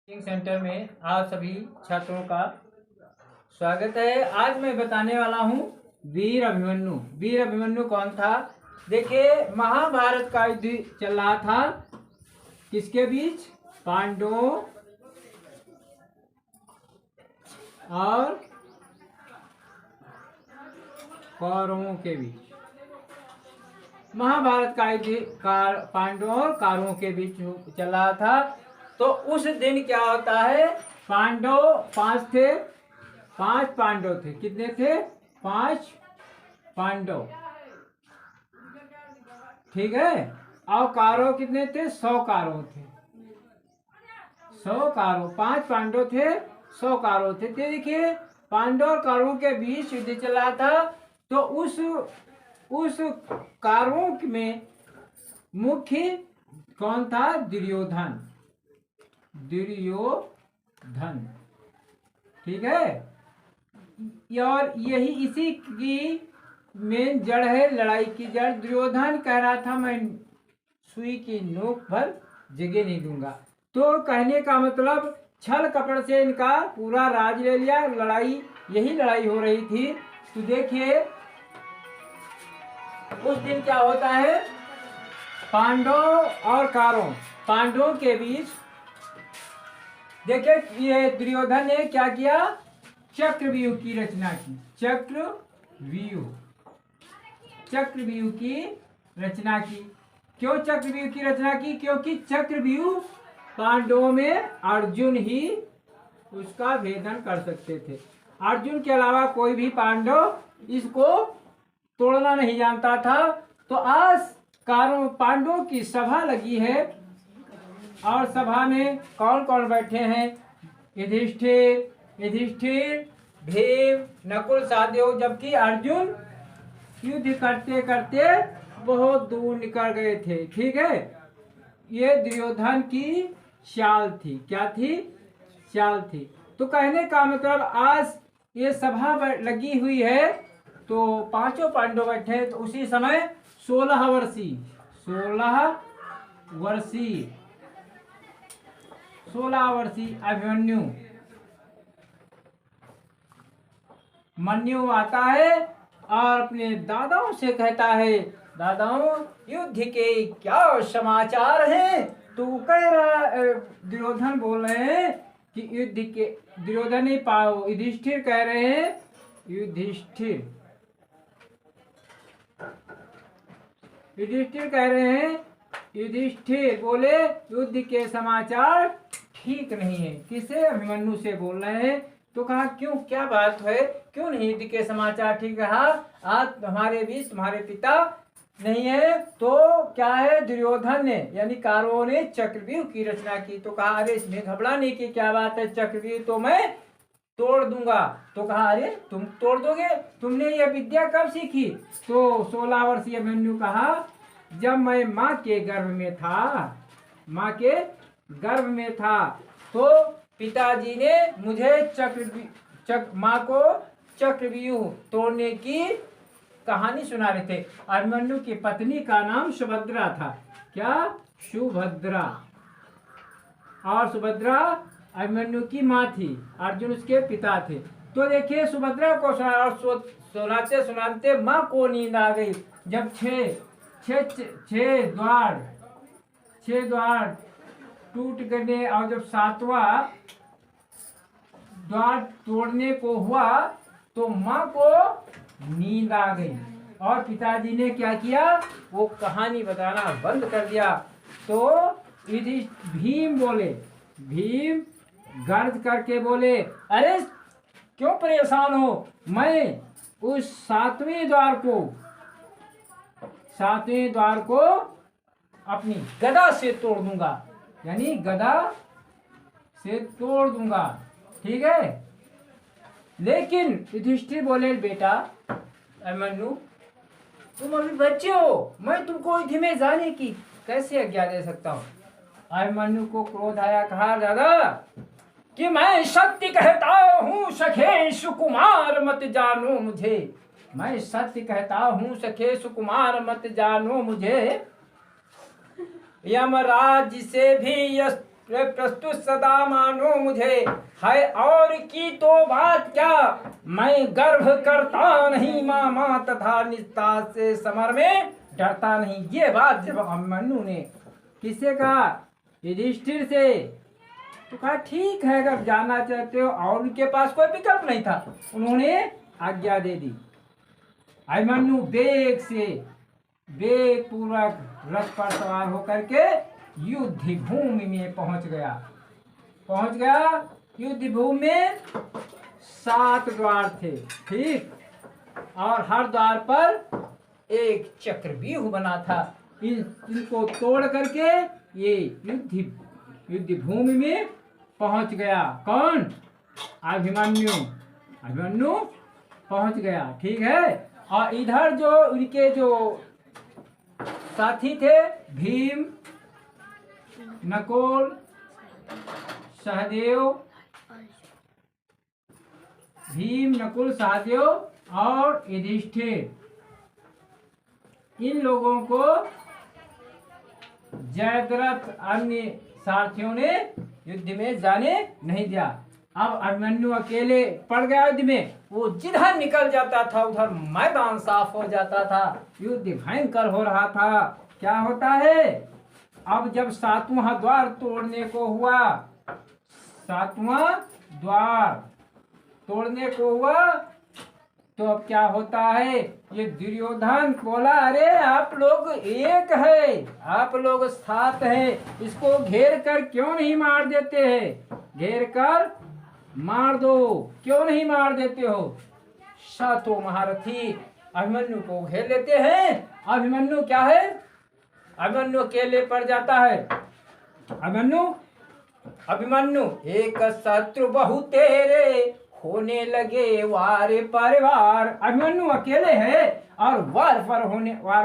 Coaching centre में आप सभी छात्रों का स्वागत है। आज मैं बताने वाला हूँ वीर अभिमन्यु। वीर अभिमन्यु कौन था? देखिए, महाभारत का युद्ध चल रहा था। किसके बीच? पांडवों और कौरवों के बीच। महाभारत का युद्ध पांडवों और कौरवों के बीच चल रहा था। तो उस दिन क्या होता है, पांडव 5 थे, 5 पांडव थे। कितने थे? 5 पांडव, ठीक है। और कौरव कितने थे? 100 कौरव थे। 100 कौरव, 5 पांडव थे, 100 कौरव थे। देखिए, पांडव और कौरवों के बीच युद्ध चल रहा था। तो उस कौरवों में मुख्य कौन था? दुर्योधन। दुर्योधन, ठीक है। और यही इसी की मेन जड़ है, लड़ाई की जड़। दुर्योधन कह रहा था मैं सुई की नोक पर जगह नहीं दूंगा। तो कहने का मतलब छल कपट से इनका पूरा राज ले लिया। यही लड़ाई हो रही थी। तो देखिए, उस दिन क्या होता है, पांडव और कौरव, पांडवों के बीच। देखिए, ये दुर्योधन ने क्या किया? चक्रव्यूह की रचना की। चक्रव्यूह की रचना की। क्यों चक्रव्यूह की रचना की? क्योंकि चक्रव्यूह पांडवों में अर्जुन ही उसका भेदन कर सकते थे। अर्जुन के अलावा कोई भी पांडव इसको तोड़ना नहीं जानता था। तो आज पांडवों की सभा लगी है, और सभा में कौन कौन बैठे हैं? युधिष्ठिर, भीम, नकुल, सहदेव। जबकि अर्जुन युद्ध करते करते बहुत दूर निकल गए थे, ठीक है। ये दुर्योधन की चाल थी। क्या थी? चाल थी। तो कहने का मतलब आज ये सभा लगी हुई है, तो पांचों पांडव बैठे। तो उसी समय 16 वर्षीय अभिमन्यु आता है और अपने दादाओं से कहता है, दादाओं, युद्ध के क्या समाचार हैं? तो कह रहा, दुर्योधन बोल रहे हैं कि युद्ध के, दुर्योधन नहीं पाओ, युधिष्ठिर कह रहे हैं, युधिष्ठिर कह रहे हैं, युधिष्ठिर बोले युद्ध के समाचार ठीक नहीं है। किसे? अभिमन्यु से बोल रहे हैं। तो कहा, क्यों, क्या बात है? क्यों नहीं युद्ध के समाचार ठीक रहा? आज हमारे बीच तुम्हारे पिता नहीं है। तो क्या है, दुर्योधन ने यानी कौरवों ने चक्रव्यूह की रचना की। तो कहा, अरे इसमें घबराने की क्या बात है, चक्रव्यूह तो मैं तोड़ दूंगा। तो कहा, अरे तुम तोड़ दोगे? तुमने यह विद्या कब सीखी? तो 16 वर्षीय अभिमन्यु कहा, जब मैं माँ के गर्भ में था तो पिताजी ने मुझे माँ को चक्रव्यूह तोड़ने की कहानी सुना रहे थे। अभिमन्यु की पत्नी का नाम सुभद्रा था। क्या? सुभद्रा। और सुभद्रा अभिमन्यु की माँ थी, अर्जुन उसके पिता थे। तो देखिए, सुभद्रा को सुनाते सुनाते माँ को नींद आ गई। जब छह द्वार टूट गए और जब 7वां द्वार तोड़ने को हुआ तो माँ को नींद आ गई। और पिताजी ने क्या किया? वो कहानी बताना बंद कर दिया। तो भीम गर्ज करके बोले, अरे क्यों परेशान हो? मैं उस 7वें द्वार को अपनी गदा से तोड़ दूंगा, यानी गदा से तोड़ दूंगा, ठीक है। लेकिन युधिष्ठिर बोले, बेटा अभिमन्यु, तुम अभी बच्चे हो, मैं तुमको युद्ध में जाने की कैसे आज्ञा दे सकता हूँ? अभिमन्यु को क्रोध आया। कहा, दादा, कि मैं सत्य कहता हूँ, सखे सुकुमार मत जानो मुझे। मैं सत्य कहता हूँ, सखे सुकुमार मत जानो मुझे। यमराज से भी प्रस्तुत सदा मानो मुझे, है और की तो बात क्या, मैं गर्व करता नहीं मामा तथा निस्ता से समर में डरता नहीं। ये बात जब अभिमन्यु ने किससे कहा, युधिष्ठिर से, तो कहा ठीक है अगर जाना चाहते हो, और उनके पास कोई विकल्प नहीं था, उन्होंने आज्ञा दे दी। अभिमन्यु वेग पूर्वक रथ पर सवार होकर के युद्ध भूमि में पहुंच गया। युद्ध भूमि में 7 द्वार थे, ठीक, और हर द्वार पर एक चक्रव्यूह बना था। इनको तोड़ करके ये युद्ध भूमि में पहुंच गया। कौन? अभिमन्यु पहुंच गया, ठीक है। और इधर जो उनके जो साथी थे, भीम, नकुल, सहदेव और युधिष्ठिर, इन लोगों को जयद्रथ अन्य सारथियों ने युद्ध में जाने नहीं दिया। अब अभिमन्यु अकेले पड़ गया युद्ध में। वो जिधर निकल जाता था उधर मैदान साफ हो जाता था, युद्ध भयंकर हो रहा था। क्या होता है, अब जब 7वां द्वार तोड़ने को हुआ, 7वां द्वार तोड़ने को हुआ, तो अब क्या होता है, ये दुर्योधन बोला, अरे आप लोग एक है, आप लोग साथ हैं, इसको घेर कर क्यों नहीं मार देते हैं, घेर कर मार दो, क्यों नहीं मार देते हो। 7 महारथी अभिमन्यु को घेर लेते हैं। अभिमन्यु क्या है, अभिमन्यु अकेले पड़ जाता है। अभिमन्यु एक शत्रु बहु तेरे, होने लगे वार परिवार। अभिमन्यु अकेले है और वार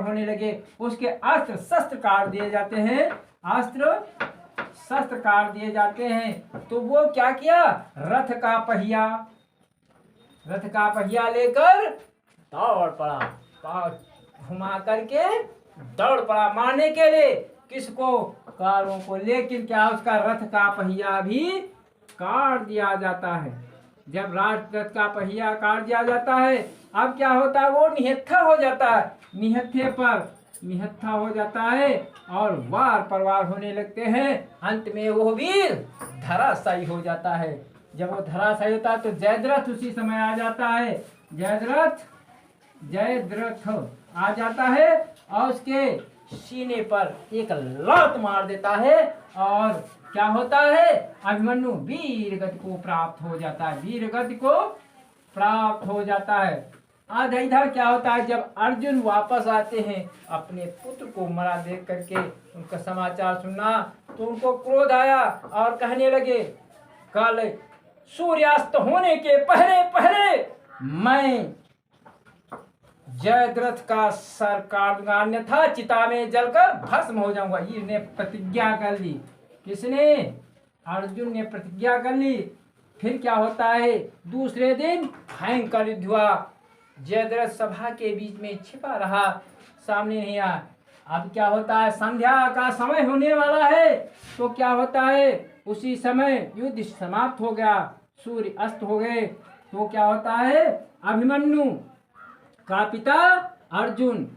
होने लगे, उसके अस्त्र शस्त्र काट दिए जाते हैं, शस्त्र काट दिए जाते हैं। तो वो क्या किया, रथ का पहिया लेकर दौड़ पड़ा, घुमा करके दौड़ पड़ा मारने के लिए, किसको, कारों को। लेकिन क्या उसका रथ का पहिया भी काट दिया जाता है। जब रथ का पहिया काट दिया जाता है, अब क्या होता है, वो निहत्था हो जाता है, निहत्था हो जाता है और वार परवार होने लगते हैं। अंत में वो वीर धराशायी हो जाता है। जब वो धराशायी होता है तो जयद्रथ उसी समय आ जाता है। जयद्रथ आ जाता है और उसके सीने पर एक लात मार देता है, और क्या होता है, अभिमन्यु वीर गति को प्राप्त हो जाता है। आधा इधर क्या होता है, जब अर्जुन वापस आते हैं अपने पुत्र को मरा देख करके, उनका समाचार सुनना, तो उनको क्रोध आया और कहने लगे, कल सूर्यास्त होने के पहले मैं जयद्रथ का सर काट दूंगा, अन्यथा चिता में जलकर भस्म हो जाऊंगा। ये ने प्रतिज्ञा कर ली। किसने? अर्जुन ने प्रतिज्ञा कर ली। फिर क्या होता है, दूसरे दिन भयंकर युद्ध हुआ। जयद्रथ सभा के बीच में छिपा रहा, सामने नहीं आया। अब क्या होता है, संध्या का समय होने वाला है, तो क्या होता है, उसी समय युद्ध समाप्त हो गया, सूर्य अस्त हो गए। तो क्या होता है, अभिमन्यु का पिता अर्जुन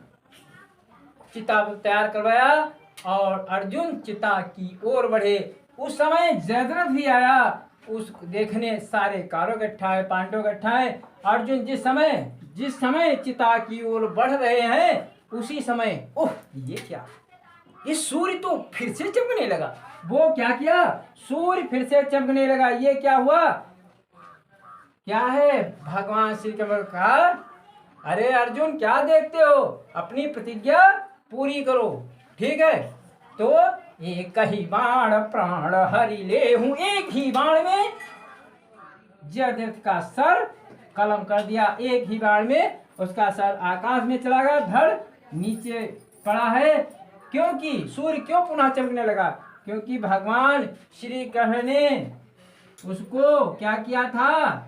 चिता तैयार करवाया और अर्जुन चिता की ओर बढ़े। उस समय जयद्रथ भी आया, उस देखने सारे कारो इकट्ठा है, पांडव इकट्ठा है। अर्जुन जिस समय चिता की ओर बढ़ रहे हैं, उसी समय ओह ये क्या, ये सूर्य तो फिर से चमकने लगा। वो क्या किया, सूर्य फिर से चमकने लगा। ये क्या हुआ, क्या है, भगवान श्री कृष्ण का, अरे अर्जुन क्या देखते हो, अपनी प्रतिज्ञा पूरी करो, ठीक है। तो एक ही बाण प्राण हरि ले हूं, एक ही बाण में जयद्रथ का सर कलम कर दिया। एक ही बाण में उसका सर आकाश में चला गया, धड़ नीचे पड़ा है। क्योंकि सूर्य क्यों पुनः चमकने लगा, क्योंकि भगवान श्री कृष्ण ने उसको क्या किया था,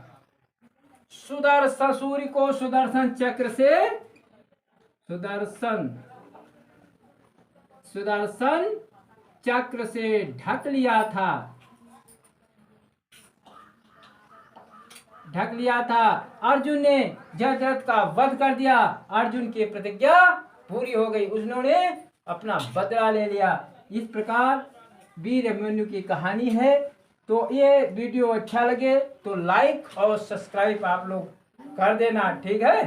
सुदर्शन, सूर्य को सुदर्शन चक्र से सुदर्शन चक्र से ढक लिया था, अर्जुन ने जयद्रथ का वध कर दिया। अर्जुन की प्रतिज्ञा पूरी हो गई, उन्होंने अपना बदला ले लिया। इस प्रकार वीर अभिमन्यु की कहानी है। तो ये वीडियो अच्छा लगे तो लाइक और सब्सक्राइब आप लोग कर देना, ठीक है।